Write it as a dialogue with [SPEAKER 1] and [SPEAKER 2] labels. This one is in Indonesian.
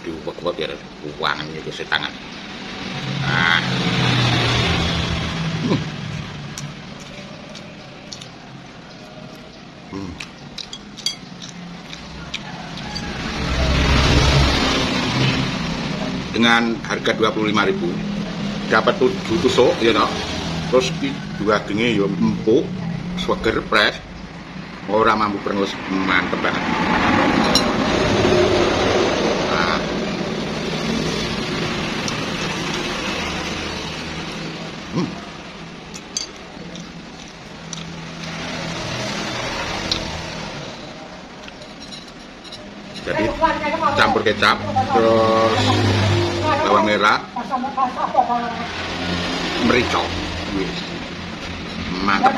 [SPEAKER 1] diubek-ubek biar uangan itu setangan. Nah. Dengan harga 25.000 dapat 7 tusuk ya toh. Terus dua gengi yo empuk, seger fresh. Ora mampu brengus, mantep banget. Nah. Jadi campur kecap, terus bawang merah, merica, mantap.